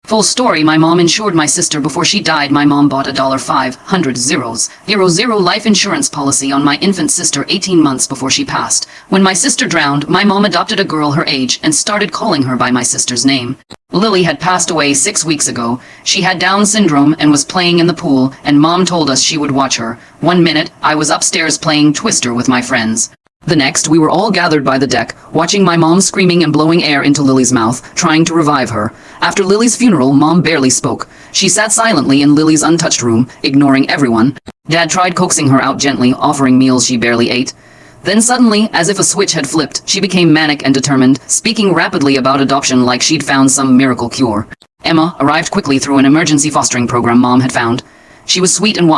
Full story, my mom insured my sister before she died. My mom bought a $500,000 life insurance policy on my infant sister 18 months before she passed. When my sister drowned, my mom adopted a girl her age and started calling her by my sister's name. Lily had passed away 6 weeks ago. She had Down syndrome and was playing in the pool, and Mom told us she would watch her. One minute, I was upstairs playing Twister with my friends. The next, we were all gathered by the deck, watching my mom screaming and blowing air into Lily's mouth, trying to revive her. After Lily's funeral, Mom barely spoke. She sat silently in Lily's untouched room, ignoring everyone. Dad tried coaxing her out gently, offering meals she barely ate. Then suddenly, as if a switch had flipped, she became manic and determined, speaking rapidly about adoption like she'd found some miracle cure. Emma arrived quickly through an emergency fostering program Mom had found. She was sweet and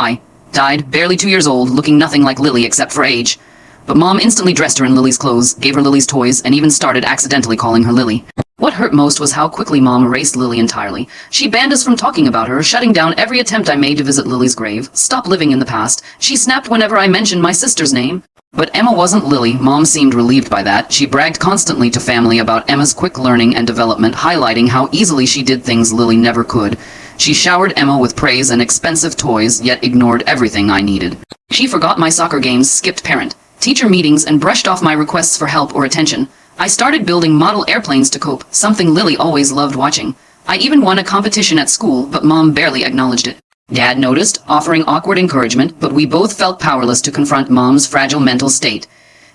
died, barely 2 years old, looking nothing like Lily except for age. But Mom instantly dressed her in Lily's clothes, gave her Lily's toys, and even started accidentally calling her Lily. What hurt most was how quickly Mom erased Lily entirely. She banned us from talking about her, shutting down every attempt I made to visit Lily's grave. Stop living in the past. She snapped whenever I mentioned my sister's name. But Emma wasn't Lily. Mom seemed relieved by that. She bragged constantly to family about Emma's quick learning and development, highlighting how easily she did things Lily never could. She showered Emma with praise and expensive toys, yet ignored everything I needed. She forgot my soccer games, skipped parent-teacher meetings, and brushed off my requests for help or attention. I started building model airplanes to cope, something Lily always loved watching. I even won a competition at school, but Mom barely acknowledged it. Dad noticed, offering awkward encouragement, but we both felt powerless to confront Mom's fragile mental state.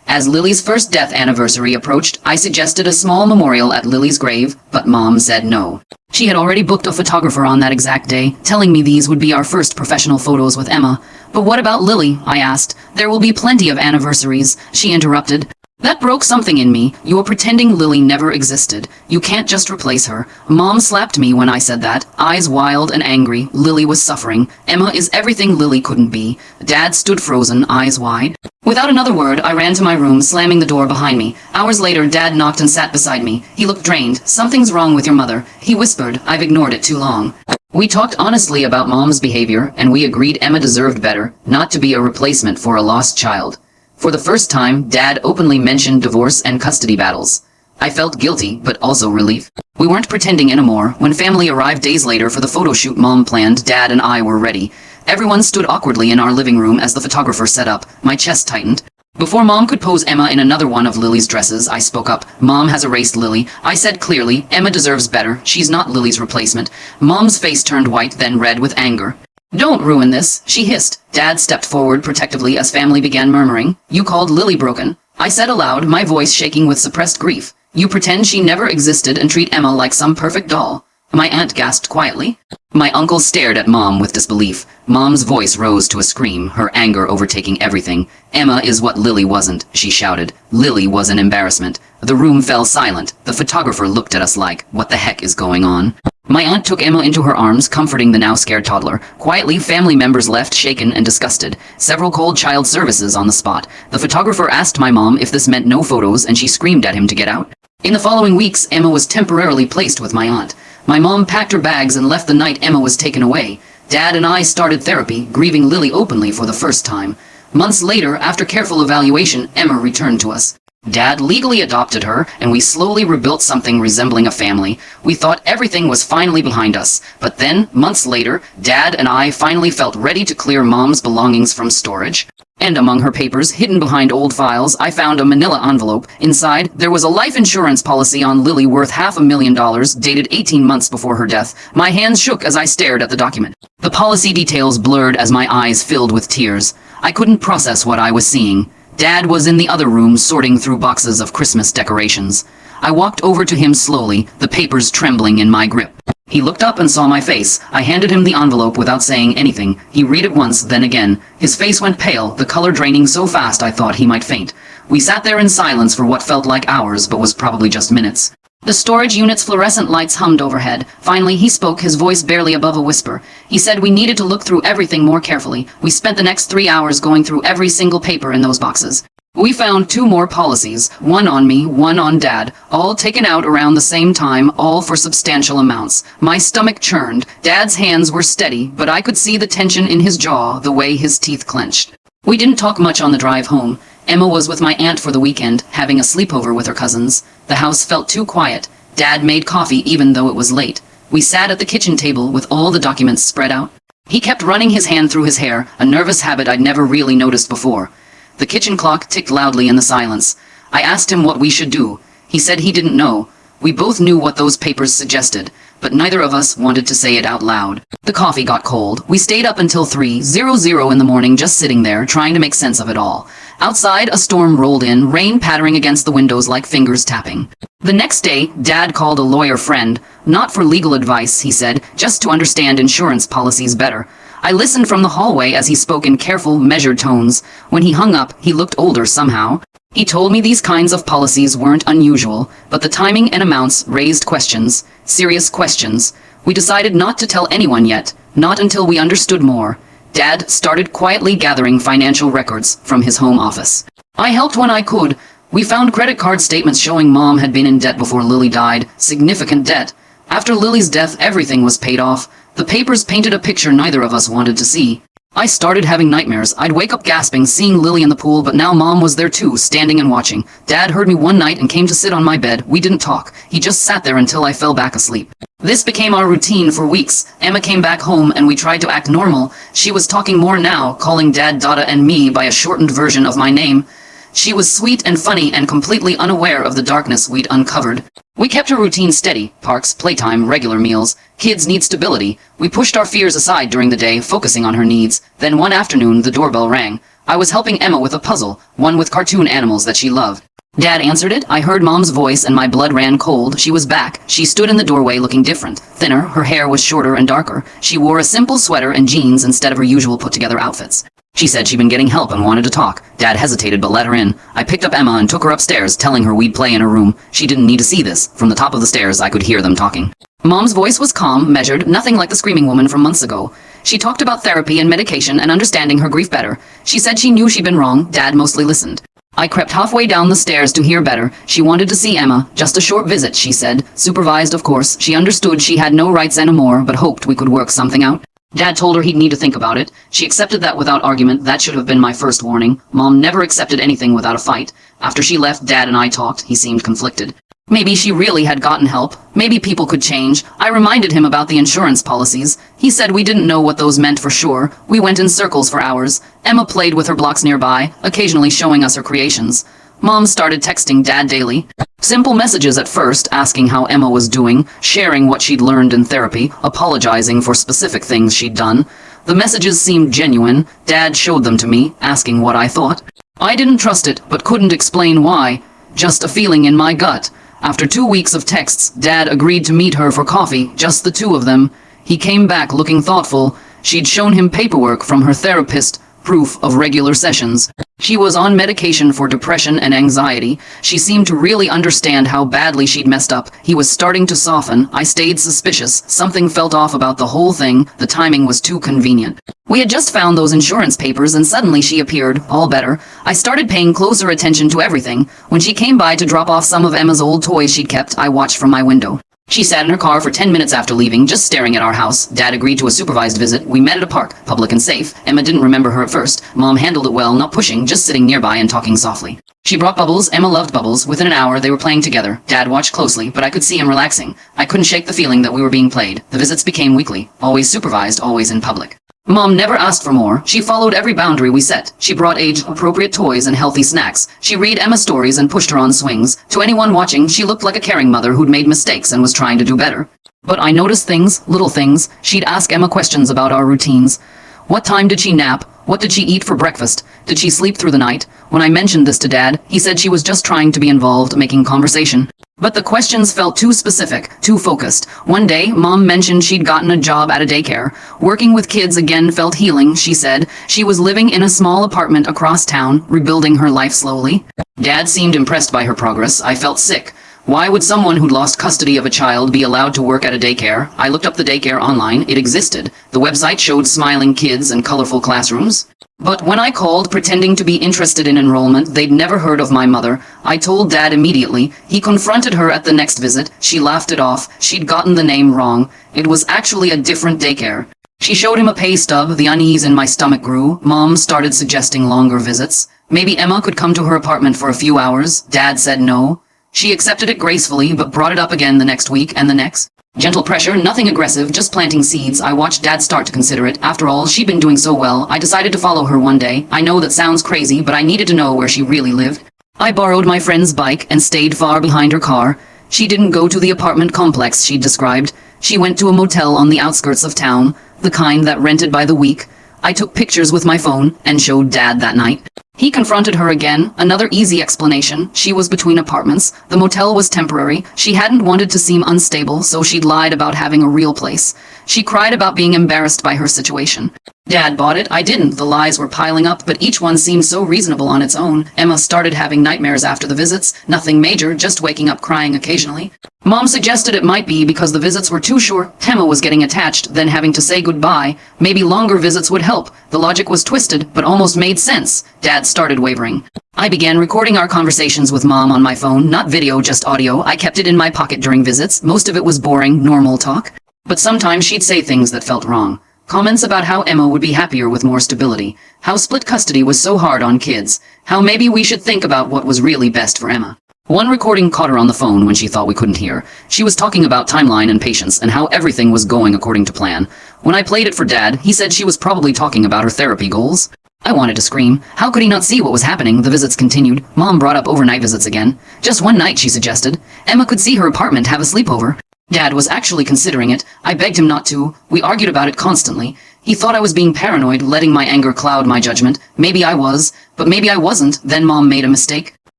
As Lily's first death anniversary approached, I suggested a small memorial at Lily's grave, but Mom said no. She had already booked a photographer on that exact day, telling me these would be our first professional photos with Emma. But what about Lily? I asked. There will be plenty of anniversaries, she interrupted. That broke something in me. You're pretending Lily never existed. You can't just replace her. Mom slapped me when I said that, eyes wild and angry. Lily was suffering. Emma is everything Lily couldn't be. Dad stood frozen, eyes wide. Without another word, I ran to my room, slamming the door behind me. Hours later, Dad knocked and sat beside me. He looked drained. Something's wrong with your mother, he whispered. I've ignored it too long. We talked honestly about Mom's behavior, and we agreed Emma deserved better, not to be a replacement for a lost child. For the first time, Dad openly mentioned divorce and custody battles. I felt guilty, but also relief. We weren't pretending anymore. When family arrived days later for the photo shoot Mom planned, Dad and I were ready. Everyone stood awkwardly in our living room as the photographer set up. My chest tightened. Before Mom could pose Emma in another one of Lily's dresses, I spoke up. Mom has erased Lily. I said clearly, Emma deserves better. She's not Lily's replacement. Mom's face turned white, then red with anger. Don't ruin this, she hissed. Dad stepped forward protectively as family began murmuring. You called Lily broken. I said aloud, my voice shaking with suppressed grief. You pretend she never existed and treat Emma like some perfect doll. My aunt gasped quietly. My uncle stared at Mom with disbelief. Mom's voice rose to a scream, her anger overtaking everything. Emma is what Lily wasn't, she shouted. Lily was an embarrassment. The room fell silent. The photographer looked at us like, what the heck is going on? My aunt took Emma into her arms, comforting the now scared toddler. Quietly, family members left, shaken and disgusted. Several called child services on the spot. The photographer asked my mom if this meant no photos, and she screamed at him to get out. In the following weeks, Emma was temporarily placed with my aunt. My mom packed her bags and left the night Emma was taken away. Dad and I started therapy, grieving Lily openly for the first time. Months later, after careful evaluation, Emma returned to us. Dad legally adopted her, and we slowly rebuilt something resembling a family. We thought everything was finally behind us. But then, months later, Dad and I finally felt ready to clear Mom's belongings from storage. And among her papers, hidden behind old files, I found a manila envelope. Inside, there was a life insurance policy on Lily worth $500,000, dated 18 months before her death. My hands shook as I stared at the document. The policy details blurred as my eyes filled with tears. I couldn't process what I was seeing. Dad was in the other room sorting through boxes of Christmas decorations. I walked over to him slowly, the papers trembling in my grip. He looked up and saw my face. I handed him the envelope without saying anything. He read it once, then again. His face went pale, the color draining so fast I thought he might faint. We sat there in silence for what felt like hours, but was probably just minutes. The storage unit's fluorescent lights hummed overhead. Finally, he spoke, his voice barely above a whisper. He said we needed to look through everything more carefully. We spent the next 3 hours going through every single paper in those boxes. We found 2 more policies, one on me, one on Dad, all taken out around the same time, all for substantial amounts. My stomach churned. Dad's hands were steady, but I could see the tension in his jaw, the way his teeth clenched. We didn't talk much on the drive home. Emma was with my aunt for the weekend, having a sleepover with her cousins. The house felt too quiet. Dad made coffee even though it was late. We sat at the kitchen table with all the documents spread out. He kept running his hand through his hair, a nervous habit I'd never really noticed before. The kitchen clock ticked loudly in the silence. I asked him what we should do. He said he didn't know. We both knew what those papers suggested, but neither of us wanted to say it out loud. The coffee got cold. We stayed up until 3:00 in the morning just sitting there, trying to make sense of it all. Outside, a storm rolled in, rain pattering against the windows like fingers tapping. The next day, Dad called a lawyer friend. Not for legal advice, he said, just to understand insurance policies better. I listened from the hallway as he spoke in careful, measured tones. When he hung up, he looked older somehow. He told me these kinds of policies weren't unusual, but the timing and amounts raised questions, serious questions. We decided not to tell anyone yet, not until we understood more. Dad started quietly gathering financial records from his home office. I helped when I could. We found credit card statements showing Mom had been in debt before Lily died, significant debt. After Lily's death, everything was paid off. The papers painted a picture neither of us wanted to see. I started having nightmares. I'd wake up gasping, seeing Lily in the pool, but now Mom was there too, standing and watching. Dad heard me one night and came to sit on my bed. We didn't talk. He just sat there until I fell back asleep. This became our routine for weeks. Emma came back home and we tried to act normal. She was talking more now, calling Dad Dada and me by a shortened version of my name. She was sweet and funny and completely unaware of the darkness we'd uncovered. We kept her routine steady. Parks, playtime, regular meals. Kids need stability. We pushed our fears aside during the day, focusing on her needs. Then one afternoon, the doorbell rang. I was helping Emma with a puzzle, one with cartoon animals that she loved. Dad answered it. I heard Mom's voice and my blood ran cold. She was back. She stood in the doorway looking different, thinner. Her hair was shorter and darker. She wore a simple sweater and jeans instead of her usual put-together outfits. She said she'd been getting help and wanted to talk. Dad hesitated but let her in. I picked up Emma and took her upstairs, telling her we'd play in her room. She didn't need to see this. From the top of the stairs, I could hear them talking. Mom's voice was calm, measured, nothing like the screaming woman from months ago. She talked about therapy and medication and understanding her grief better. She said she knew she'd been wrong. Dad mostly listened. I crept halfway down the stairs to hear better. She wanted to see Emma. Just a short visit, she said. Supervised, of course. She understood she had no rights anymore, but hoped we could work something out. Dad told her he'd need to think about it. She accepted that without argument. That should have been my first warning. Mom never accepted anything without a fight. After she left, Dad and I talked. He seemed conflicted. Maybe she really had gotten help. Maybe people could change. I reminded him about the insurance policies. He said we didn't know what those meant for sure. We went in circles for hours. Emma played with her blocks nearby, occasionally showing us her creations. Mom started texting Dad daily. Simple messages at first, asking how Emma was doing, sharing what she'd learned in therapy, apologizing for specific things she'd done. The messages seemed genuine. Dad showed them to me, asking what I thought. I didn't trust it, but couldn't explain why. Just a feeling in my gut. After 2 weeks of texts, Dad agreed to meet her for coffee, just the two of them. He came back looking thoughtful. She'd shown him paperwork from her therapist, proof of regular sessions. She was on medication for depression and anxiety. She seemed to really understand how badly she'd messed up. He was starting to soften. I stayed suspicious. Something felt off about the whole thing. The timing was too convenient. We had just found those insurance papers and suddenly she appeared, all better. I started paying closer attention to everything. When she came by to drop off some of Emma's old toys she'd kept, I watched from my window. She sat in her car for 10 minutes after leaving, just staring at our house. Dad agreed to a supervised visit. We met at a park, public and safe. Emma didn't remember her at first. Mom handled it well, not pushing, just sitting nearby and talking softly. She brought Bubbles. Emma loved Bubbles. Within an hour, they were playing together. Dad watched closely, but I could see him relaxing. I couldn't shake the feeling that we were being played. The visits became weekly, always supervised, always in public. Mom never asked for more. She followed every boundary we set. She brought age-appropriate toys and healthy snacks. She read Emma stories and pushed her on swings. To anyone watching, she looked like a caring mother who'd made mistakes and was trying to do better. But I noticed things, little things. She'd ask Emma questions about our routines. What time did she nap? What did she eat for breakfast? Did she sleep through the night? When I mentioned this to Dad, he said she was just trying to be involved, making conversation. But the questions felt too specific, too focused. One day, Mom mentioned she'd gotten a job at a daycare. Working with kids again felt healing, she said. She was living in a small apartment across town, rebuilding her life slowly. Dad seemed impressed by her progress. I felt sick. Why would someone who'd lost custody of a child be allowed to work at a daycare? I looked up the daycare online. It existed. The website showed smiling kids and colorful classrooms. But when I called pretending to be interested in enrollment, they'd never heard of my mother. I told Dad immediately. He confronted her at the next visit. She laughed it off. She'd gotten the name wrong. It was actually a different daycare. She showed him a pay stub. The unease in my stomach grew. Mom started suggesting longer visits. Maybe Emma could come to her apartment for a few hours. Dad said no. She accepted it gracefully, but brought it up again the next week and the next. Gentle pressure, nothing aggressive, just planting seeds. I watched Dad start to consider it. After all, she'd been doing so well. I decided to follow her one day. I know that sounds crazy, but I needed to know where she really lived. I borrowed my friend's bike and stayed far behind her car. She didn't go to the apartment complex she'd described. She went to a motel on the outskirts of town, the kind that rented by the week. I took pictures with my phone and showed Dad that night. He confronted her again. Another easy explanation. She was between apartments. The motel was temporary. She hadn't wanted to seem unstable, so she'd lied about having a real place. She cried about being embarrassed by her situation. Dad bought it. I didn't. The lies were piling up, but each one seemed so reasonable on its own. Emma started having nightmares after the visits. Nothing major, just waking up crying occasionally. Mom suggested it might be because the visits were too short. Emma was getting attached, then having to say goodbye. Maybe longer visits would help. The logic was twisted, but almost made sense. Dad started wavering. I began recording our conversations with Mom on my phone, not video, just audio. I kept it in my pocket during visits. Most of it was boring, normal talk. But sometimes she'd say things that felt wrong. Comments about how Emma would be happier with more stability. How split custody was so hard on kids. How maybe we should think about what was really best for Emma. One recording caught her on the phone when she thought we couldn't hear. She was talking about timeline and patience and how everything was going according to plan. When I played it for Dad, he said she was probably talking about her therapy goals. I wanted to scream. How could he not see what was happening? The visits continued. Mom brought up overnight visits again. Just one night, she suggested. Emma could see her apartment, have a sleepover. Dad was actually considering it. I begged him not to. We argued about it constantly. He thought I was being paranoid, letting my anger cloud my judgment. Maybe I was, but maybe I wasn't. Then Mom made a mistake.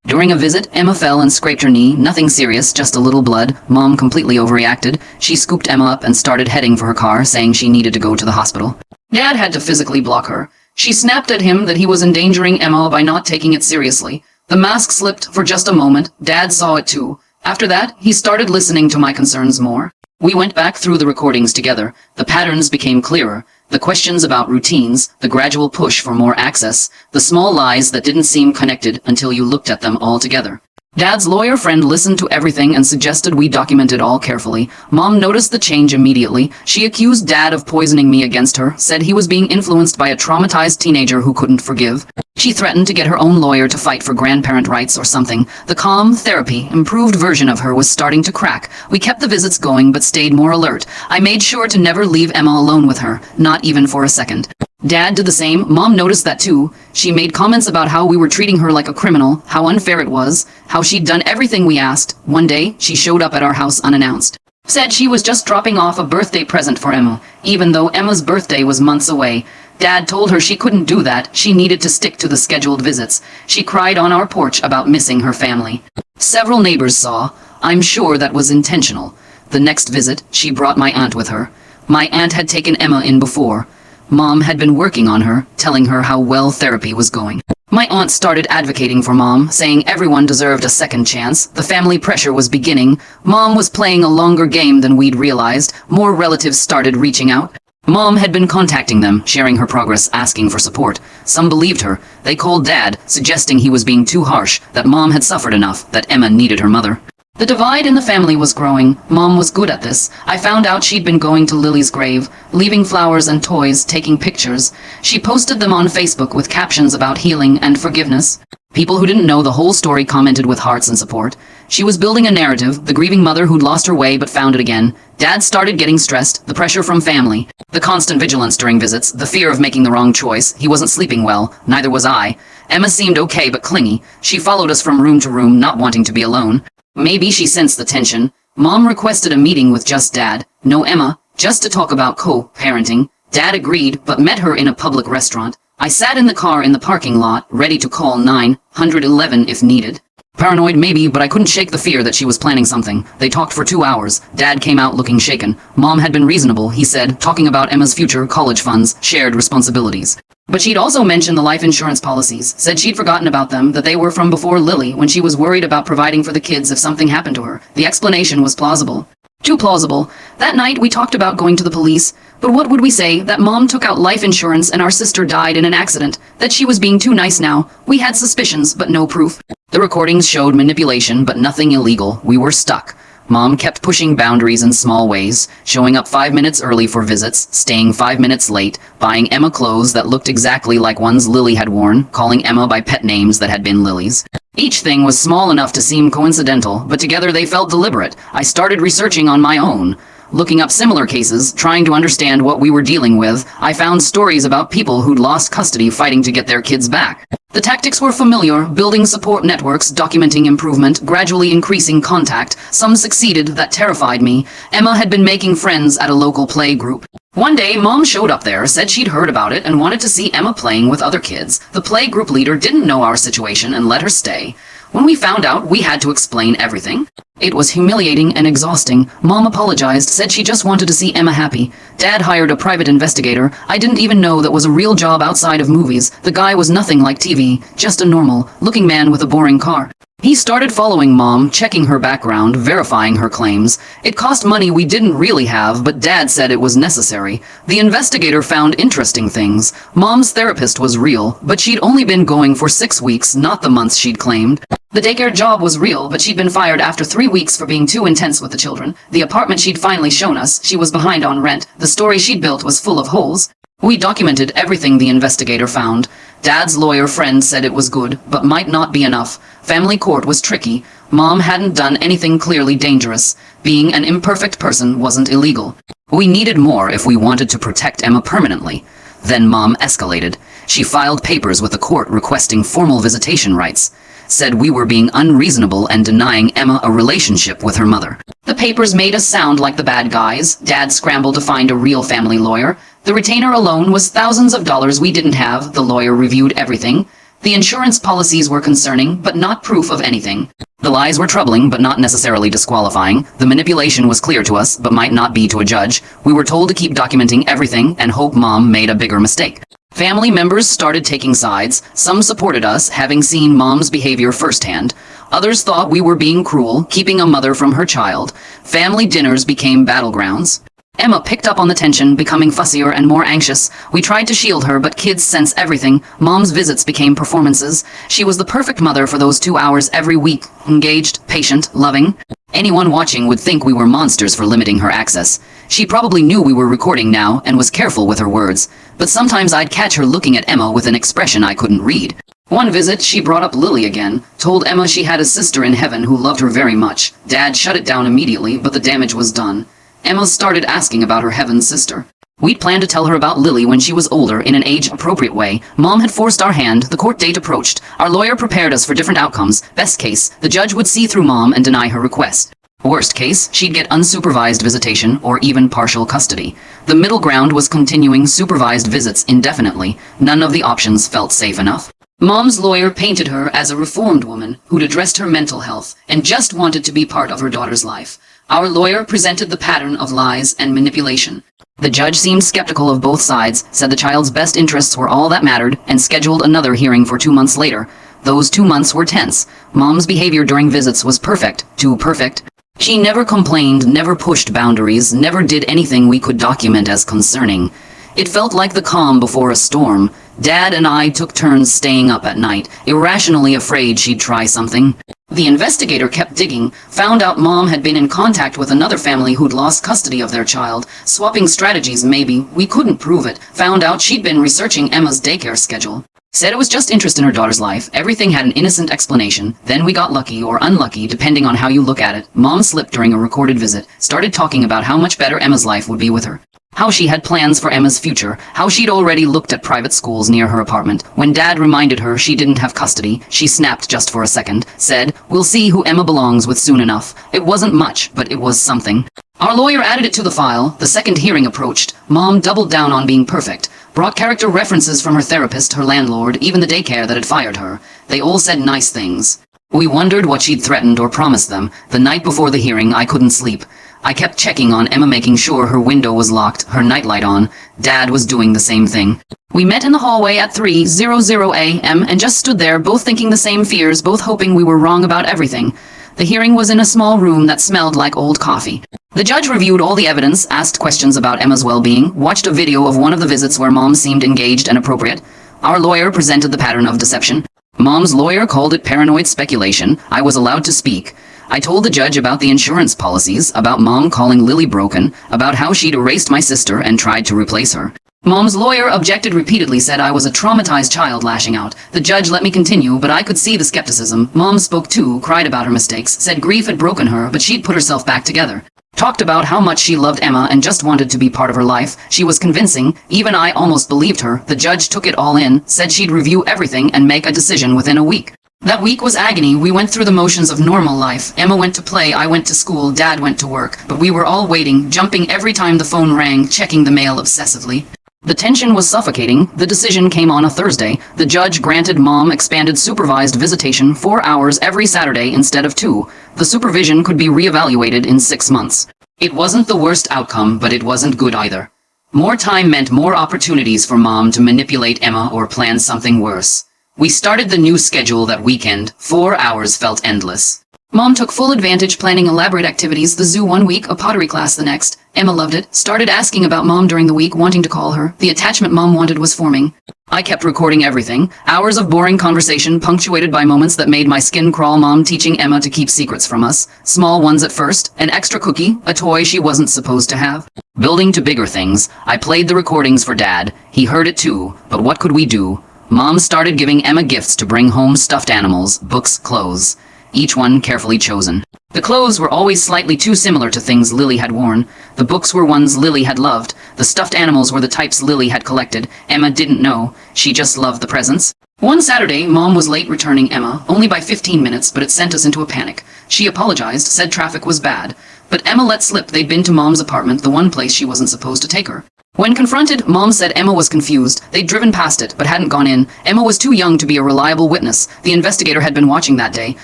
During a visit, Emma fell and scraped her knee. Nothing serious, just a little blood. Mom completely overreacted. She scooped Emma up and started heading for her car, saying she needed to go to the hospital. Dad had to physically block her. She snapped at him that he was endangering Emma by not taking it seriously. The mask slipped for just a moment. Dad saw it too. After that, he started listening to my concerns more. We went back through the recordings together. The patterns became clearer. The questions about routines, the gradual push for more access, the small lies that didn't seem connected until you looked at them all together. Dad's lawyer friend listened to everything and suggested we document it all carefully. Mom noticed the change immediately. She accused Dad of poisoning me against her, said he was being influenced by a traumatized teenager who couldn't forgive. She threatened to get her own lawyer to fight for grandparent rights or something. The calm, therapy, improved version of her was starting to crack. We kept the visits going but stayed more alert. I made sure to never leave Emma alone with her, not even for a second. Dad did the same. Mom noticed that too. She made comments about how we were treating her like a criminal, how unfair it was, how she'd done everything we asked. One day, she showed up at our house unannounced. Said she was just dropping off a birthday present for Emma, even though Emma's birthday was months away. Dad told her she couldn't do that. She needed to stick to the scheduled visits. She cried on our porch about missing her family. Several neighbors saw. I'm sure that was intentional. The next visit, she brought my aunt with her. My aunt had taken Emma in before. Mom had been working on her, telling her how well therapy was going. My aunt started advocating for Mom, saying everyone deserved a second chance. The family pressure was beginning. Mom was playing a longer game than we'd realized. More relatives started reaching out. Mom had been contacting them, sharing her progress, asking for support. Some believed her. They called Dad, suggesting he was being too harsh, that Mom had suffered enough, that Emma needed her mother. The divide in the family was growing. Mom was good at this. I found out she'd been going to Lily's grave, leaving flowers and toys, taking pictures. She posted them on Facebook with captions about healing and forgiveness. People who didn't know the whole story commented with hearts and support. She was building a narrative, the grieving mother who'd lost her way but found it again. Dad started getting stressed, the pressure from family, the constant vigilance during visits, the fear of making the wrong choice. He wasn't sleeping well, neither was I. Emma seemed okay but clingy. She followed us from room to room, not wanting to be alone. Maybe she sensed the tension. Mom requested a meeting with just Dad, no Emma, just to talk about co-parenting. Dad agreed, but met her in a public restaurant. I sat in the car in the parking lot, ready to call 911 if needed. Paranoid maybe, but I couldn't shake the fear that she was planning something. They talked for 2 hours. Dad came out looking shaken. Mom had been reasonable, he said, talking about Emma's future, college funds, shared responsibilities. But she'd also mentioned the life insurance policies, said she'd forgotten about them, that they were from before Lily, when she was worried about providing for the kids if something happened to her. The explanation was plausible. Too plausible. That night we talked about going to the police. But what would we say? That Mom took out life insurance and our sister died in an accident. That she was being too nice now. We had suspicions, but no proof. The recordings showed manipulation, but nothing illegal. We were stuck. Mom kept pushing boundaries in small ways, showing up 5 minutes early for visits, staying 5 minutes late, buying Emma clothes that looked exactly like ones Lily had worn, calling Emma by pet names that had been Lily's. Each thing was small enough to seem coincidental, but together they felt deliberate. I started researching on my own. Looking up similar cases, trying to understand what we were dealing with, I found stories about people who'd lost custody fighting to get their kids back. The tactics were familiar, building support networks, documenting improvement, gradually increasing contact. Some succeeded, that terrified me. Emma had been making friends at a local play group. One day, Mom showed up there, said she'd heard about it, and wanted to see Emma playing with other kids. The play group leader didn't know our situation and let her stay. When we found out, we had to explain everything. It was humiliating and exhausting. Mom apologized, said she just wanted to see Emma happy. Dad hired a private investigator. I didn't even know that was a real job outside of movies. The guy was nothing like TV, just a normal-looking man with a boring car. He started following Mom, checking her background, verifying her claims. It cost money we didn't really have, but Dad said it was necessary. The investigator found interesting things. Mom's therapist was real, but she'd only been going for 6 weeks, not the months she'd claimed. The daycare job was real, but she'd been fired after 3 weeks for being too intense with the children. The apartment she'd finally shown us, she was behind on rent. The story she'd built was full of holes. We documented everything the investigator found. Dad's lawyer friend said it was good, but might not be enough. Family court was tricky. Mom hadn't done anything clearly dangerous. Being an imperfect person wasn't illegal. We needed more if we wanted to protect Emma permanently. Then Mom escalated. She filed papers with the court requesting formal visitation rights. Said we were being unreasonable and denying Emma a relationship with her mother. The papers made us sound like the bad guys. Dad scrambled to find a real family lawyer. The retainer alone was thousands of dollars we didn't have. The lawyer reviewed everything. The insurance policies were concerning, but not proof of anything. The lies were troubling, but not necessarily disqualifying. The manipulation was clear to us, but might not be to a judge. We were told to keep documenting everything and hope Mom made a bigger mistake. Family members started taking sides. Some supported us, having seen Mom's behavior firsthand. Others thought we were being cruel, keeping a mother from her child. Family dinners became battlegrounds. Emma picked up on the tension, becoming fussier and more anxious. We tried to shield her, but kids sense everything. Mom's visits became performances. She was the perfect mother for those 2 hours every week. Engaged, patient, loving. Anyone watching would think we were monsters for limiting her access. She probably knew we were recording now and was careful with her words. But sometimes I'd catch her looking at Emma with an expression I couldn't read. One visit, she brought up Lily again, told Emma she had a sister in heaven who loved her very much. Dad shut it down immediately, but the damage was done. Emma started asking about her heaven sister. We'd planned to tell her about Lily when she was older in an age-appropriate way. Mom had forced our hand. The court date approached. Our lawyer prepared us for different outcomes. Best case, the judge would see through Mom and deny her request. Worst case, she'd get unsupervised visitation or even partial custody. The middle ground was continuing supervised visits indefinitely. None of the options felt safe enough. Mom's lawyer painted her as a reformed woman who'd addressed her mental health and just wanted to be part of her daughter's life. Our lawyer presented the pattern of lies and manipulation. The judge seemed skeptical of both sides, said the child's best interests were all that mattered, and scheduled another hearing for 2 months later. Those 2 months were tense. Mom's behavior during visits was perfect, too perfect. She never complained, never pushed boundaries, never did anything we could document as concerning. It felt like the calm before a storm. Dad and I took turns staying up at night, irrationally afraid she'd try something. The investigator kept digging, found out Mom had been in contact with another family who'd lost custody of their child, swapping strategies maybe, we couldn't prove it, found out she'd been researching Emma's daycare schedule. Said it was just interest in her daughter's life, everything had an innocent explanation, then we got lucky or unlucky depending on how you look at it. Mom slipped during a recorded visit, started talking about how much better Emma's life would be with her. How she had plans for Emma's future, how she'd already looked at private schools near her apartment. When Dad reminded her she didn't have custody, she snapped just for a second, said, "We'll see who Emma belongs with soon enough." It wasn't much, but it was something. Our lawyer added it to the file. The second hearing approached. Mom doubled down on being perfect. Brought character references from her therapist, her landlord, even the daycare that had fired her. They all said nice things. We wondered what she'd threatened or promised them. The night before the hearing, I couldn't sleep. I kept checking on Emma, making sure her window was locked, her nightlight on. Dad was doing the same thing. We met in the hallway at 3:00 a.m. and just stood there, both thinking the same fears, both hoping we were wrong about everything. The hearing was in a small room that smelled like old coffee. The judge reviewed all the evidence, asked questions about Emma's well-being, watched a video of one of the visits where Mom seemed engaged and appropriate. Our lawyer presented the pattern of deception. Mom's lawyer called it paranoid speculation. I was allowed to speak. I told the judge about the insurance policies, about Mom calling Lily broken, about how she'd erased my sister and tried to replace her. Mom's lawyer objected repeatedly, said I was a traumatized child lashing out. The judge let me continue, but I could see the skepticism. Mom spoke too, cried about her mistakes, said grief had broken her, but she'd put herself back together. Talked about how much she loved Emma and just wanted to be part of her life. She was convincing. Even I almost believed her. The judge took it all in, said she'd review everything and make a decision within a week. That week was agony. We went through the motions of normal life. Emma went to play, I went to school, Dad went to work. But we were all waiting, jumping every time the phone rang, checking the mail obsessively. The tension was suffocating. The decision came on a Thursday. The judge granted Mom expanded supervised visitation 4 hours every Saturday instead of 2. The supervision could be reevaluated in 6 months. It wasn't the worst outcome, but it wasn't good either. More time meant more opportunities for Mom to manipulate Emma or plan something worse. We started the new schedule that weekend. 4 hours felt endless. Mom took full advantage, planning elaborate activities, the zoo one week, a pottery class the next. Emma loved it, started asking about Mom during the week, wanting to call her. The attachment Mom wanted was forming. I kept recording everything. Hours of boring conversation, punctuated by moments that made my skin crawl. Mom teaching Emma to keep secrets from us. Small ones at first, an extra cookie, a toy she wasn't supposed to have. Building to bigger things. I played the recordings for Dad. He heard it too, but what could we do? Mom started giving Emma gifts to bring home: stuffed animals, books, clothes. Each one carefully chosen. The clothes were always slightly too similar to things Lily had worn. The books were ones Lily had loved. The stuffed animals were the types Lily had collected. Emma didn't know. She just loved the presents. One Saturday, Mom was late returning Emma, only by 15 minutes, but it sent us into a panic. She apologized, said traffic was bad. But Emma let slip they'd been to Mom's apartment, the one place she wasn't supposed to take her. When confronted, Mom said Emma was confused. They'd driven past it, but hadn't gone in. Emma was too young to be a reliable witness. The investigator had been watching that day,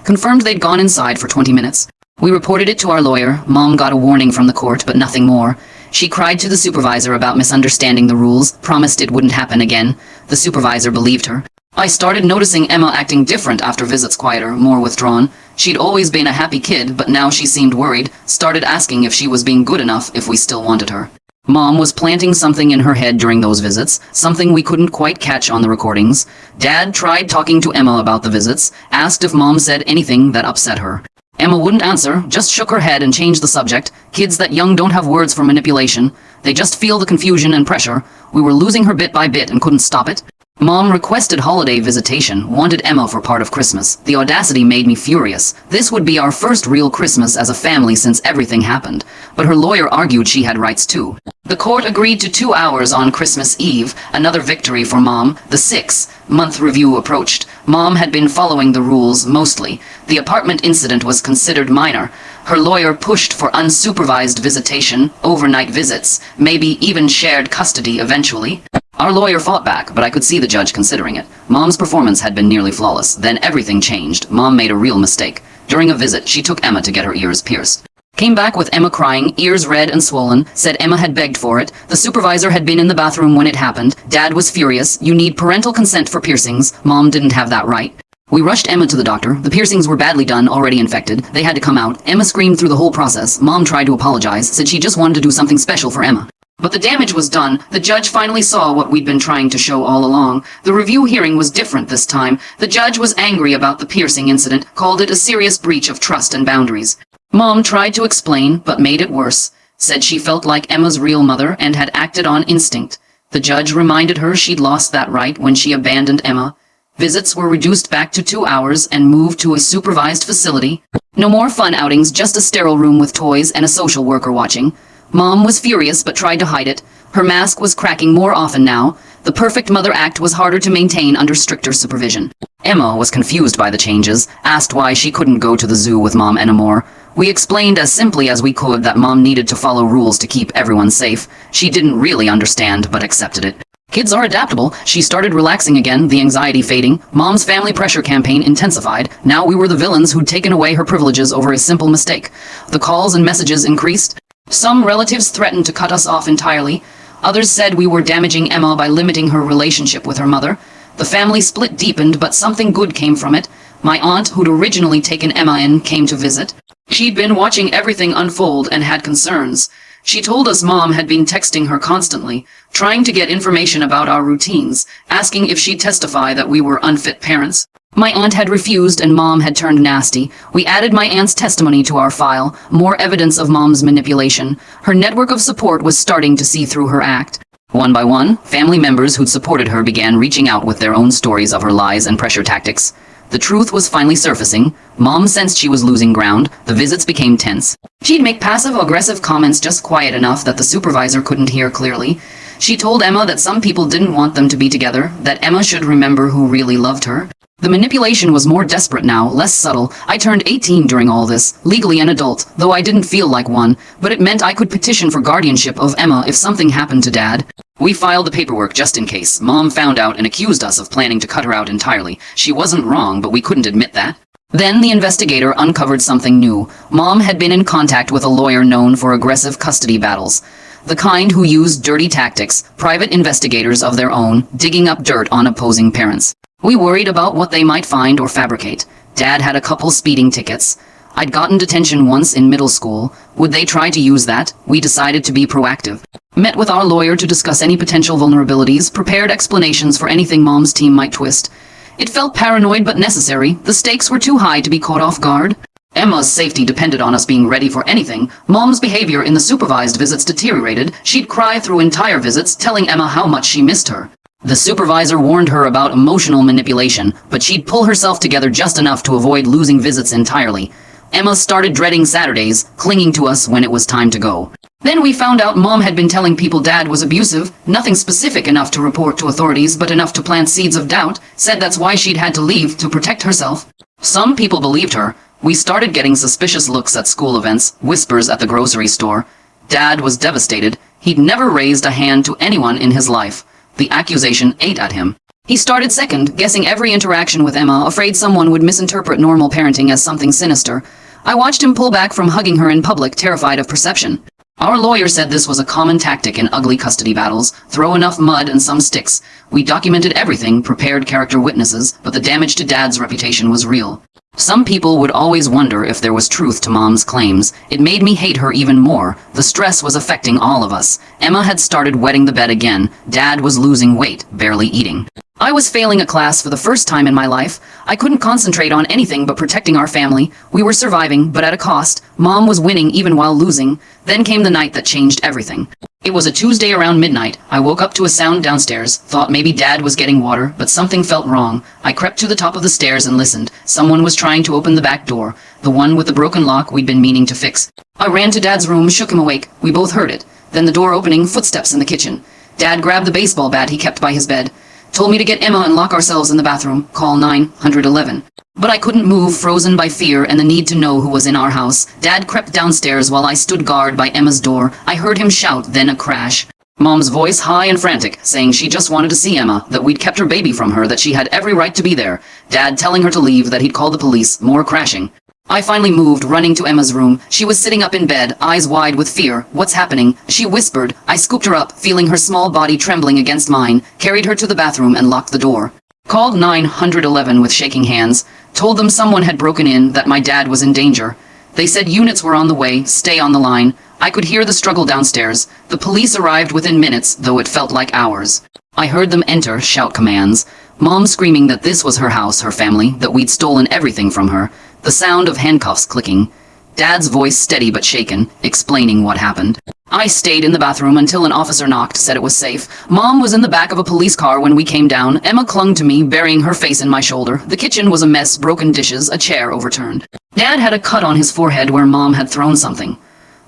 confirmed they'd gone inside for 20 minutes. We reported it to our lawyer. Mom got a warning from the court, but nothing more. She cried to the supervisor about misunderstanding the rules, promised it wouldn't happen again. The supervisor believed her. I started noticing Emma acting different after visits, quieter, more withdrawn. She'd always been a happy kid, but now she seemed worried, started asking if she was being good enough, if we still wanted her. Mom was planting something in her head during those visits, something we couldn't quite catch on the recordings. Dad tried talking to Emma about the visits, asked if Mom said anything that upset her. Emma wouldn't answer, just shook her head and changed the subject. Kids that young don't have words for manipulation. They just feel the confusion and pressure. We were losing her bit by bit and couldn't stop it. Mom requested holiday visitation, wanted Emma for part of Christmas. The audacity made me furious. This would be our first real Christmas as a family since everything happened. But her lawyer argued she had rights too. The court agreed to 2 hours on Christmas Eve, another victory for Mom. The 6-month review approached. Mom had been following the rules mostly. The apartment incident was considered minor. Her lawyer pushed for unsupervised visitation, overnight visits, maybe even shared custody eventually. Our lawyer fought back, but I could see the judge considering it. Mom's performance had been nearly flawless. Then everything changed. Mom made a real mistake. During a visit, she took Emma to get her ears pierced. Came back with Emma crying, ears red and swollen, said Emma had begged for it. The supervisor had been in the bathroom when it happened. Dad was furious. You need parental consent for piercings. Mom didn't have that right. We rushed Emma to the doctor. The piercings were badly done, already infected. They had to come out. Emma screamed through the whole process. Mom tried to apologize, said she just wanted to do something special for Emma. But the damage was done. The judge finally saw what we'd been trying to show all along. The review hearing was different this time. The judge was angry about the piercing incident, called it a serious breach of trust and boundaries. Mom tried to explain, but made it worse. Said she felt like Emma's real mother and had acted on instinct. The judge reminded her she'd lost that right when she abandoned Emma. Visits were reduced back to 2 hours and moved to a supervised facility. No more fun outings, just a sterile room with toys and a social worker watching. Mom was furious but tried to hide it. Her mask was cracking more often now. The perfect mother act was harder to maintain under stricter supervision. Emma was confused by the changes, asked why she couldn't go to the zoo with Mom anymore. We explained as simply as we could that Mom needed to follow rules to keep everyone safe. She didn't really understand, but accepted it. Kids are adaptable. She started relaxing again, the anxiety fading. Mom's family pressure campaign intensified. Now we were the villains who'd taken away her privileges over a simple mistake. The calls and messages increased. Some relatives threatened to cut us off entirely. Others said we were damaging Emma by limiting her relationship with her mother. The family split deepened, but something good came from it. My aunt, who'd originally taken Emma in, came to visit. She'd been watching everything unfold and had concerns. She told us Mom had been texting her constantly, trying to get information about our routines, asking if she'd testify that we were unfit parents. My aunt had refused and Mom had turned nasty. We added my aunt's testimony to our file, more evidence of Mom's manipulation. Her network of support was starting to see through her act. One by one, family members who'd supported her began reaching out with their own stories of her lies and pressure tactics. The truth was finally surfacing. Mom sensed she was losing ground. The visits became tense. She'd make passive-aggressive comments just quiet enough that the supervisor couldn't hear clearly. She told Emma that some people didn't want them to be together, that Emma should remember who really loved her. The manipulation was more desperate now, less subtle. I turned 18 during all this, legally an adult, though I didn't feel like one, but it meant I could petition for guardianship of Emma if something happened to Dad. We filed the paperwork just in case. Mom found out and accused us of planning to cut her out entirely. She wasn't wrong, but we couldn't admit that. Then the investigator uncovered something new. Mom had been in contact with a lawyer known for aggressive custody battles. The kind who used dirty tactics, private investigators of their own, digging up dirt on opposing parents. We worried about what they might find or fabricate. Dad had a couple speeding tickets. I'd gotten detention once in middle school. Would they try to use that? We decided to be proactive. Met with our lawyer to discuss any potential vulnerabilities, prepared explanations for anything Mom's team might twist. It felt paranoid but necessary. The stakes were too high to be caught off guard. Emma's safety depended on us being ready for anything. Mom's behavior in the supervised visits deteriorated. She'd cry through entire visits, telling Emma how much she missed her. The supervisor warned her about emotional manipulation, but she'd pull herself together just enough to avoid losing visits entirely. Emma started dreading Saturdays, clinging to us when it was time to go. Then we found out Mom had been telling people Dad was abusive, nothing specific enough to report to authorities but enough to plant seeds of doubt, said that's why she'd had to leave to protect herself. Some people believed her. We started getting suspicious looks at school events, whispers at the grocery store. Dad was devastated. He'd never raised a hand to anyone in his life. The accusation ate at him. He started second, guessing every interaction with Emma, afraid someone would misinterpret normal parenting as something sinister. I watched him pull back from hugging her in public, terrified of perception. Our lawyer said this was a common tactic in ugly custody battles. Throw enough mud and some sticks. We documented everything, prepared character witnesses, but the damage to Dad's reputation was real. Some people would always wonder if there was truth to Mom's claims. It made me hate her even more. The stress was affecting all of us. Emma had started wetting the bed again. Dad was losing weight, barely eating. I was failing a class for the first time in my life. I couldn't concentrate on anything but protecting our family. We were surviving, but at a cost. Mom was winning even while losing. Then came the night that changed everything. It was a Tuesday around midnight. I woke up to a sound downstairs, thought maybe Dad was getting water, but something felt wrong. I crept to the top of the stairs and listened. Someone was trying to open the back door, the one with the broken lock we'd been meaning to fix. I ran to Dad's room, shook him awake. We both heard it. Then the door opening, footsteps in the kitchen. Dad grabbed the baseball bat he kept by his bed. Told me to get Emma and lock ourselves in the bathroom. Call 911. But I couldn't move, frozen by fear and the need to know who was in our house. Dad crept downstairs while I stood guard by Emma's door. I heard him shout, then a crash. Mom's voice high and frantic, saying she just wanted to see Emma, that we'd kept her baby from her, that she had every right to be there. Dad telling her to leave, that he'd call the police. More crashing. I finally moved, running to Emma's room. She was sitting up in bed, eyes wide with fear. What's happening? She whispered. I scooped her up, feeling her small body trembling against mine, carried her to the bathroom and locked the door. Called 911 with shaking hands. Told them someone had broken in, that my dad was in danger. They said units were on the way, stay on the line. I could hear the struggle downstairs. The police arrived within minutes, though it felt like hours. I heard them enter, shout commands. Mom screaming that this was her house, her family, that we'd stolen everything from her. The sound of handcuffs clicking. Dad's voice steady but shaken, explaining what happened. I stayed in the bathroom until an officer knocked, said it was safe. Mom was in the back of a police car when we came down. Emma clung to me, burying her face in my shoulder. The kitchen was a mess, broken dishes, a chair overturned. Dad had a cut on his forehead where Mom had thrown something.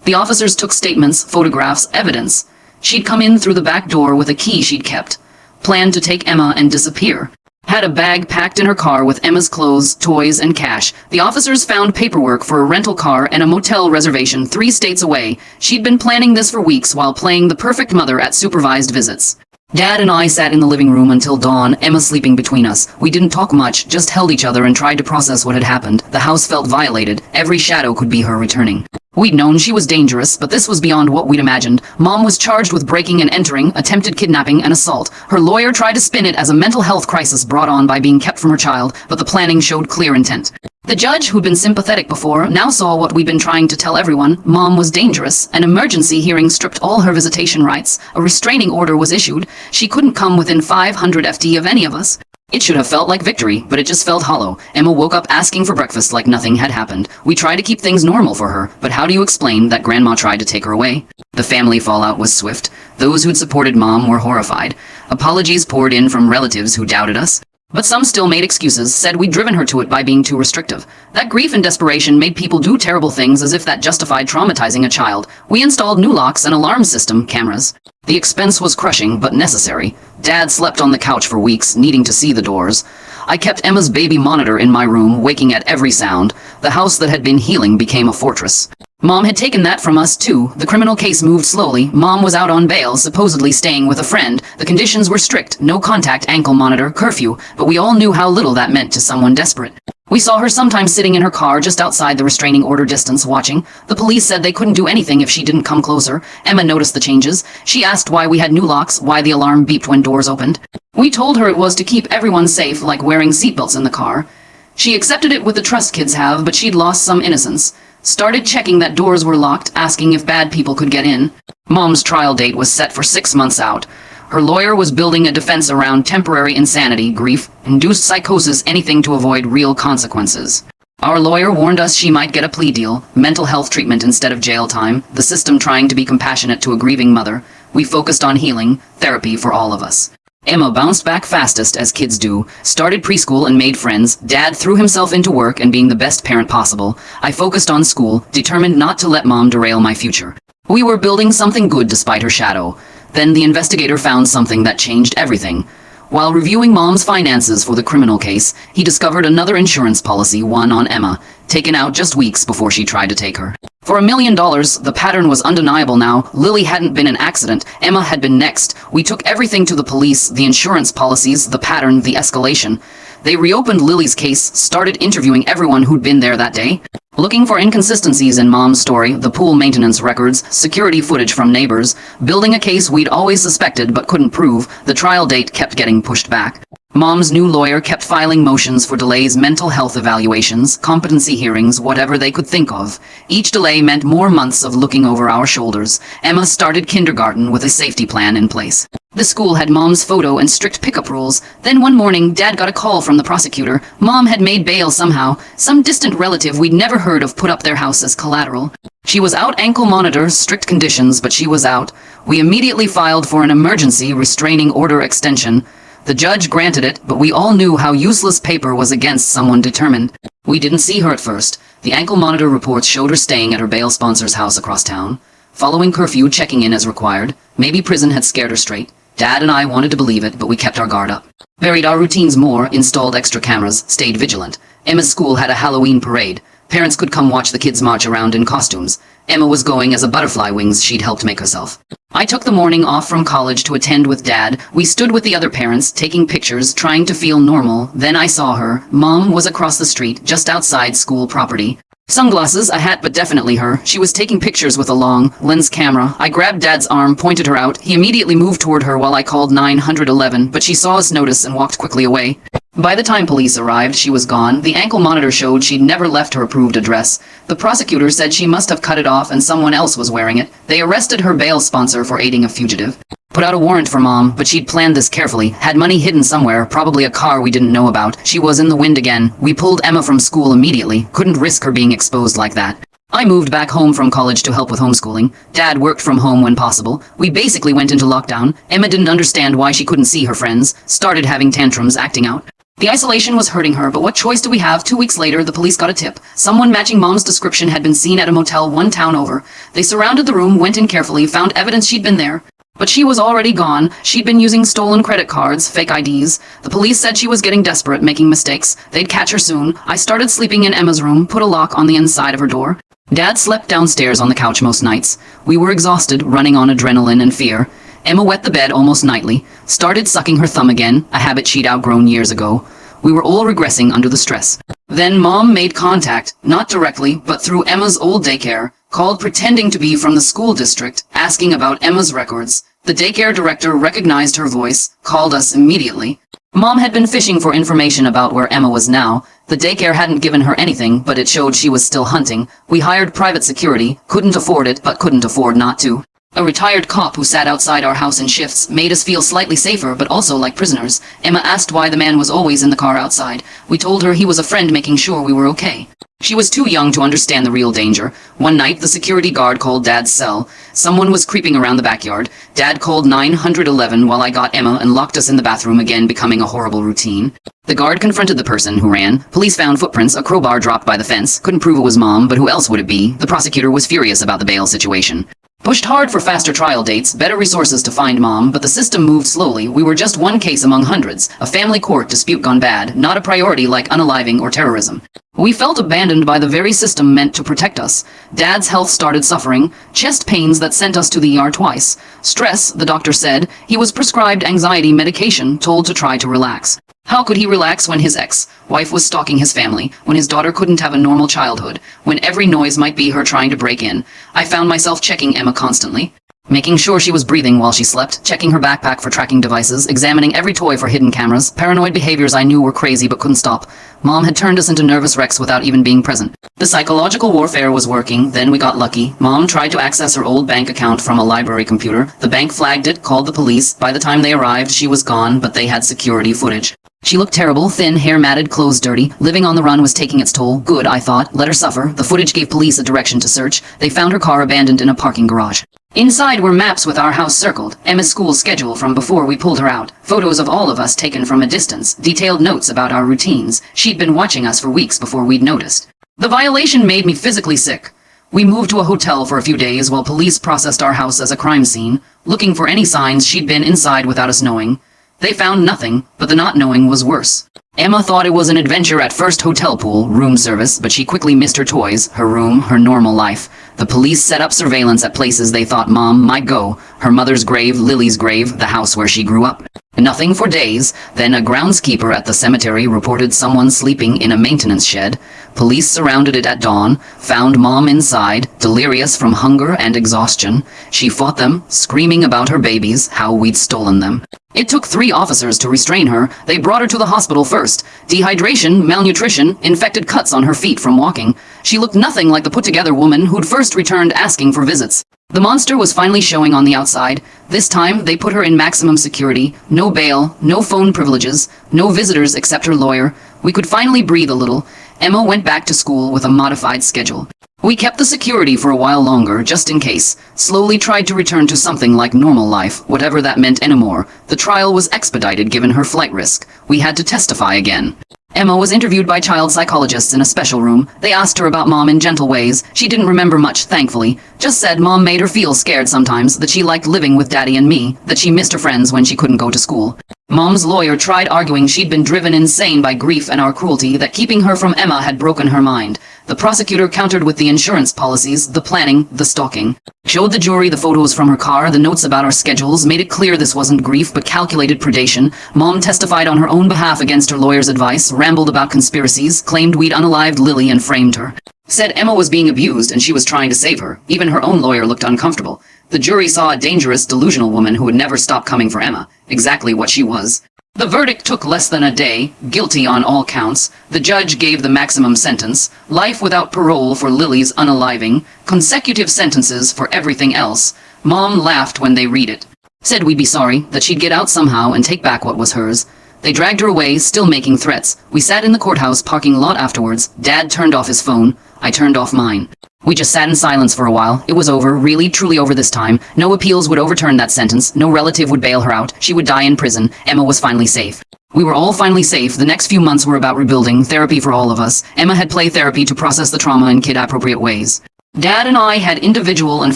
The officers took statements, photographs, evidence. She'd come in through the back door with a key she'd kept. Planned to take Emma and disappear. Had a bag packed in her car with Emma's clothes, toys, and cash. The officers found paperwork for a rental car and a motel reservation 3 states away. She'd been planning this for weeks while playing the perfect mother at supervised visits. Dad and I sat in the living room until dawn, Emma sleeping between us. We didn't talk much, just held each other and tried to process what had happened. The house felt violated. Every shadow could be her returning. We'd known she was dangerous, but this was beyond what we'd imagined. Mom was charged with breaking and entering, attempted kidnapping, and assault. Her lawyer tried to spin it as a mental health crisis brought on by being kept from her child, but the planning showed clear intent. The judge, who'd been sympathetic before, now saw what we'd been trying to tell everyone. Mom was dangerous. An emergency hearing stripped all her visitation rights. A restraining order was issued. She couldn't come within 500 FT of any of us. It should have felt like victory, but it just felt hollow. Emma woke up asking for breakfast like nothing had happened. We tried to keep things normal for her, but how do you explain that Grandma tried to take her away? The family fallout was swift. Those who'd supported Mom were horrified. Apologies poured in from relatives who doubted us. But some still made excuses, said we'd driven her to it by being too restrictive. That grief and desperation made people do terrible things as if that justified traumatizing a child. We installed new locks and alarm system cameras. The expense was crushing, but necessary. Dad slept on the couch for weeks, needing to see the doors. I kept Emma's baby monitor in my room, waking at every sound. The house that had been healing became a fortress. Mom had taken that from us, too. The criminal case moved slowly. Mom was out on bail, supposedly staying with a friend. The conditions were strict. No contact, ankle monitor, curfew. But we all knew how little that meant to someone desperate. We saw her sometimes sitting in her car just outside the restraining order distance, watching. The police said they couldn't do anything if she didn't come closer. Emma noticed the changes. She asked why we had new locks, why the alarm beeped when doors opened. We told her it was to keep everyone safe, like wearing seatbelts in the car. She accepted it with the trust kids have, but she'd lost some innocence. Started checking that doors were locked, asking if bad people could get in. Mom's trial date was set for 6 months out. Her lawyer was building a defense around temporary insanity, grief, induced psychosis, anything to avoid real consequences. Our lawyer warned us she might get a plea deal, mental health treatment instead of jail time, the system trying to be compassionate to a grieving mother. We focused on healing, therapy for all of us. Emma bounced back fastest, as kids do, started preschool and made friends. Dad threw himself into work and being the best parent possible. I focused on school, determined not to let Mom derail my future. We were building something good despite her shadow. Then the investigator found something that changed everything. While reviewing Mom's finances for the criminal case, he discovered another insurance policy, one on Emma, taken out just weeks before she tried to take her. For $1 million, the pattern was undeniable now. Lily hadn't been an accident. Emma had been next. We took everything to the police, the insurance policies, the pattern, the escalation. They reopened Lily's case, started interviewing everyone who'd been there that day. Looking for inconsistencies in Mom's story, the pool maintenance records, security footage from neighbors, building a case we'd always suspected but couldn't prove. The trial date kept getting pushed back. Mom's new lawyer kept filing motions for delays, mental health evaluations, competency hearings, whatever they could think of. Each delay meant more months of looking over our shoulders. Emma started kindergarten with a safety plan in place. The school had Mom's photo and strict pickup rules. Then one morning, Dad got a call from the prosecutor. Mom had made bail somehow. Some distant relative we'd never heard of put up their house as collateral. She was out, ankle monitors, strict conditions, but she was out. We immediately filed for an emergency restraining order extension. The judge granted it, but we all knew how useless paper was against someone determined. We didn't see her at first. The ankle monitor reports showed her staying at her bail sponsor's house across town. Following curfew, checking in as required. Maybe prison had scared her straight. Dad and I wanted to believe it, but we kept our guard up. Varied our routines more, installed extra cameras, stayed vigilant. Emma's school had a Halloween parade. Parents could come watch the kids march around in costumes. Emma was going as a butterfly wings she'd helped make herself. I took the morning off from college to attend with Dad. We stood with the other parents, taking pictures, trying to feel normal. Then I saw her. Mom was across the street, just outside school property. Sunglasses, a hat, but definitely her. She was taking pictures with a long lens camera. I grabbed Dad's arm, pointed her out. He immediately moved toward her while I called 911, but she saw us notice and walked quickly away. By the time police arrived, she was gone. The ankle monitor showed she'd never left her approved address. The prosecutor said she must have cut it off and someone else was wearing it. They arrested her bail sponsor for aiding a fugitive. Put out a warrant for Mom, but she'd planned this carefully. Had money hidden somewhere, probably a car we didn't know about. She was in the wind again. We pulled Emma from school immediately. Couldn't risk her being exposed like that. I moved back home from college to help with homeschooling. Dad worked from home when possible. We basically went into lockdown. Emma didn't understand why she couldn't see her friends. Started having tantrums, acting out. The isolation was hurting her, but what choice do we have? 2 weeks later, the police got a tip. Someone matching Mom's description had been seen at a motel one town over. They surrounded the room, went in carefully, found evidence she'd been there. But she was already gone. She'd been using stolen credit cards, fake IDs. The police said she was getting desperate, making mistakes. They'd catch her soon. I started sleeping in Emma's room, put a lock on the inside of her door. Dad slept downstairs on the couch most nights. We were exhausted, running on adrenaline and fear. Emma wet the bed almost nightly, started sucking her thumb again, a habit she'd outgrown years ago. We were all regressing under the stress. Then Mom made contact, not directly, but through Emma's old daycare, called pretending to be from the school district, asking about Emma's records. The daycare director recognized her voice, called us immediately. Mom had been fishing for information about where Emma was now. The daycare hadn't given her anything, but it showed she was still hunting. We hired private security, couldn't afford it, but couldn't afford not to. A retired cop who sat outside our house in shifts made us feel slightly safer, but also like prisoners. Emma asked why the man was always in the car outside. We told her he was a friend making sure we were okay. She was too young to understand the real danger. One night, the security guard called Dad's cell. Someone was creeping around the backyard. Dad called 911 while I got Emma and locked us in the bathroom again, becoming a horrible routine. The guard confronted the person who ran. Police found footprints, a crowbar dropped by the fence. Couldn't prove it was Mom, but who else would it be? The prosecutor was furious about the bail situation. Pushed hard for faster trial dates, better resources to find Mom, but the system moved slowly. We were just one case among hundreds. A family court dispute gone bad, not a priority like unaliving or terrorism. We felt abandoned by the very system meant to protect us. Dad's health started suffering, chest pains that sent us to the ER twice. Stress, the doctor said. He was prescribed anxiety medication, told to try to relax. How could he relax when his ex-wife was stalking his family, when his daughter couldn't have a normal childhood, when every noise might be her trying to break in? I found myself checking Emma constantly, making sure she was breathing while she slept, checking her backpack for tracking devices, examining every toy for hidden cameras, paranoid behaviors I knew were crazy but couldn't stop. Mom had turned us into nervous wrecks without even being present. The psychological warfare was working, then we got lucky. Mom tried to access her old bank account from a library computer. The bank flagged it, called the police. By the time they arrived, she was gone, but they had security footage. She looked terrible, thin, hair matted, clothes dirty. Living on the run was taking its toll. Good, I thought. Let her suffer. The footage gave police a direction to search. They found her car abandoned in a parking garage. Inside were maps with our house circled, Emma's school schedule from before we pulled her out, photos of all of us taken from a distance, detailed notes about our routines. She'd been watching us for weeks before we'd noticed. The violation made me physically sick. We moved to a hotel for a few days while police processed our house as a crime scene, looking for any signs she'd been inside without us knowing. They found nothing, but the not knowing was worse. Emma thought it was an adventure at first, hotel pool, room service, but she quickly missed her toys, her room, her normal life. The police set up surveillance at places they thought Mom might go. Her mother's grave, Lily's grave, the house where she grew up. Nothing for days. Then a groundskeeper at the cemetery reported someone sleeping in a maintenance shed. Police surrounded it at dawn, found Mom inside, delirious from hunger and exhaustion. She fought them, screaming about her babies, how we'd stolen them. It took 3 officers to restrain her. They brought her to the hospital first. Dehydration, malnutrition, infected cuts on her feet from walking. She looked nothing like the put-together woman who'd first returned asking for visits. The monster was finally showing on the outside. This time, they put her in maximum security. No bail, no phone privileges, no visitors except her lawyer. We could finally breathe a little. Emma went back to school with a modified schedule. We kept the security for a while longer, just in case. Slowly tried to return to something like normal life, whatever that meant anymore. The trial was expedited given her flight risk. We had to testify again. Emma was interviewed by child psychologists in a special room. They asked her about Mom in gentle ways. She didn't remember much, thankfully. Just said Mom made her feel scared sometimes, that she liked living with Daddy and me, that she missed her friends when she couldn't go to school. Mom's lawyer tried arguing she'd been driven insane by grief and our cruelty, that keeping her from Emma had broken her mind. The prosecutor countered with the insurance policies, the planning, the stalking. Showed the jury the photos from her car, the notes about our schedules, made it clear this wasn't grief but calculated predation. Mom testified on her own behalf against her lawyer's advice, rambled about conspiracies, claimed we'd unalived Lily and framed her. Said Emma was being abused and she was trying to save her. Even her own lawyer looked uncomfortable. The jury saw a dangerous, delusional woman who would never stop coming for Emma. Exactly what she was. The verdict took less than a day, guilty on all counts. The judge gave the maximum sentence, life without parole for Lily's unaliving, consecutive sentences for everything else. Mom laughed when they read it. Said we'd be sorry, that she'd get out somehow and take back what was hers. They dragged her away, still making threats. We sat in the courthouse parking lot afterwards. Dad turned off his phone. I turned off mine. We just sat in silence for a while. It was over, really, truly over this time. No appeals would overturn that sentence. No relative would bail her out. She would die in prison. Emma was finally safe. We were all finally safe. The next few months were about rebuilding, therapy for all of us. Emma had play therapy to process the trauma in kid-appropriate ways. Dad and I had individual and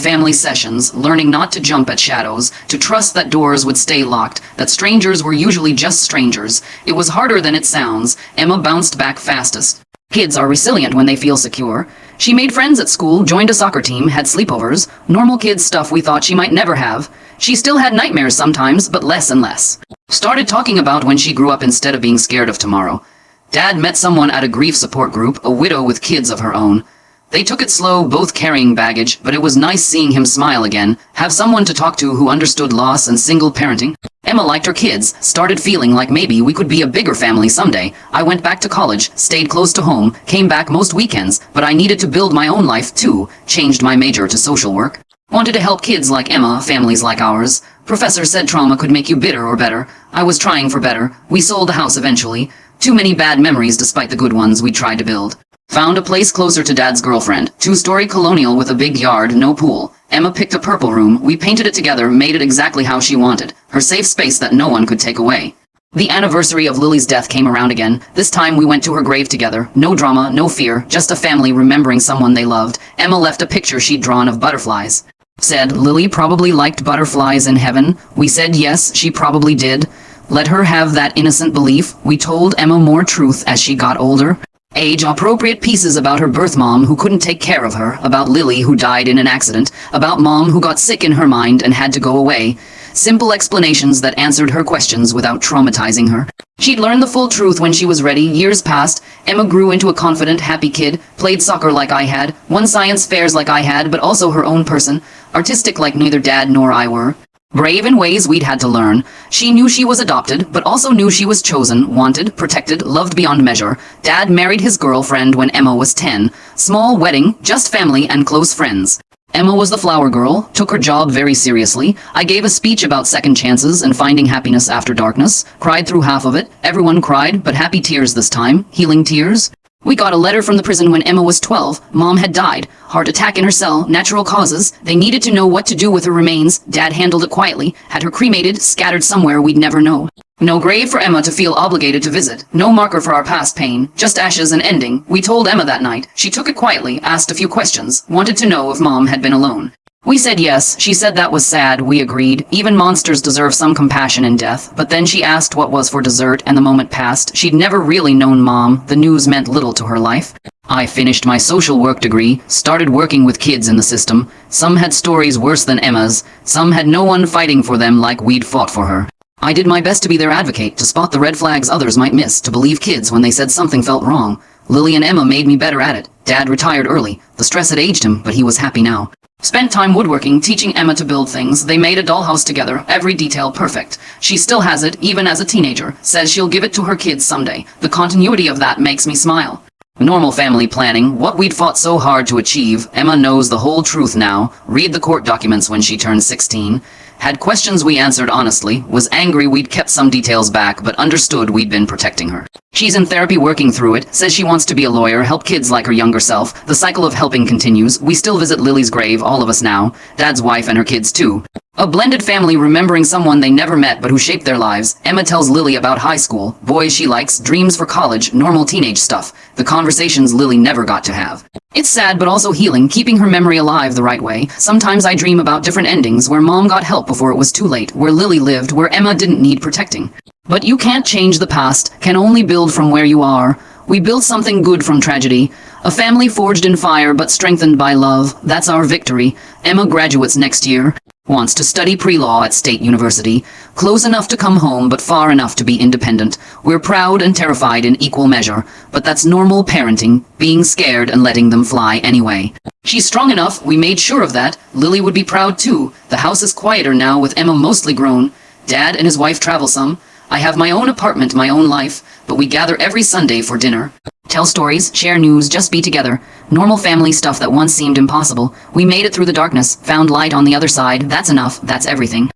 family sessions, learning not to jump at shadows, to trust that doors would stay locked, that strangers were usually just strangers. It was harder than it sounds. Emma bounced back fastest. Kids are resilient when they feel secure. She made friends at school, joined a soccer team, had sleepovers, normal kid stuff we thought she might never have. She still had nightmares sometimes, but less and less. Started talking about when she grew up instead of being scared of tomorrow. Dad met someone at a grief support group, a widow with kids of her own. They took it slow, both carrying baggage, but it was nice seeing him smile again, have someone to talk to who understood loss and single parenting. Emma liked her kids, started feeling like maybe we could be a bigger family someday. I went back to college, stayed close to home, came back most weekends, but I needed to build my own life too, changed my major to social work. Wanted to help kids like Emma, families like ours. Professor said trauma could make you bitter or better. I was trying for better. We sold the house eventually. Too many bad memories despite the good ones we tried to build. Found a place closer to Dad's girlfriend. 2-story colonial with a big yard, no pool. Emma picked a purple room. We painted it together, made it exactly how she wanted. Her safe space that no one could take away. The anniversary of Lily's death came around again. This time we went to her grave together. No drama, no fear, just a family remembering someone they loved. Emma left a picture she'd drawn of butterflies. Said Lily probably liked butterflies in heaven. We said yes, she probably did. Let her have that innocent belief. We told Emma more truth as she got older. Age-appropriate pieces about her birth mom who couldn't take care of her, about Lily who died in an accident, about mom who got sick in her mind and had to go away. Simple explanations that answered her questions without traumatizing her. She'd learned the full truth when she was ready. Years passed. Emma grew into a confident, happy kid, played soccer like I had, won science fairs like I had, but also her own person, artistic like neither Dad nor I were. Brave in ways we'd had to learn. She knew she was adopted, but also knew she was chosen, wanted, protected, loved beyond measure. Dad married his girlfriend when Emma was 10. Small wedding, just family and close friends. Emma was the flower girl, took her job very seriously. I gave a speech about second chances and finding happiness after darkness. Cried through half of it. Everyone cried, but happy tears this time. Healing tears. We got a letter from the prison when Emma was 12. Mom had died. Heart attack in her cell, natural causes. They needed to know what to do with her remains. Dad handled it quietly, had her cremated, scattered somewhere we'd never know. No grave for Emma to feel obligated to visit. No marker for our past pain. Just ashes and ending. We told Emma that night. She took it quietly, asked a few questions, wanted to know if Mom had been alone. We said yes. She said that was sad. We agreed. Even monsters deserve some compassion in death. But then she asked what was for dessert, and the moment passed. She'd never really known Mom. The news meant little to her life. I finished my social work degree, started working with kids in the system. Some had stories worse than Emma's. Some had no one fighting for them like we'd fought for her. I did my best to be their advocate, to spot the red flags others might miss, to believe kids when they said something felt wrong. Lily and Emma made me better at it. Dad retired early. The stress had aged him, but he was happy now. Spent time woodworking, teaching Emma to build things. They made a dollhouse together, every detail perfect. She still has it, even as a teenager. Says she'll give it to her kids someday. The continuity of that makes me smile. Normal family planning, what we'd fought so hard to achieve. Emma knows the whole truth now. Read the court documents when she turned 16. Had questions we answered honestly, was angry we'd kept some details back, but understood we'd been protecting her. She's in therapy working through it, says she wants to be a lawyer, help kids like her younger self. The cycle of helping continues. We still visit Lily's grave, all of us now. Dad's wife and her kids too. A blended family remembering someone they never met but who shaped their lives. Emma tells Lily about high school, boys she likes, dreams for college, normal teenage stuff. The conversations Lily never got to have. It's sad but also healing, keeping her memory alive the right way. Sometimes I dream about different endings, where Mom got help before it was too late, where Lily lived, where Emma didn't need protecting. But you can't change the past, can only build from where you are. We built something good from tragedy. A family forged in fire but strengthened by love. That's our victory. Emma graduates next year. Wants to study pre-law at State University. Close enough to come home, but far enough to be independent. We're proud and terrified in equal measure, but that's normal parenting, being scared and letting them fly anyway. She's strong enough, we made sure of that. Lily would be proud too. The house is quieter now with Emma mostly grown. Dad and his wife travel some. I have my own apartment, my own life, but we gather every Sunday for dinner. Tell stories, share news, just be together. Normal family stuff that once seemed impossible. We made it through the darkness, found light on the other side. That's enough, that's everything.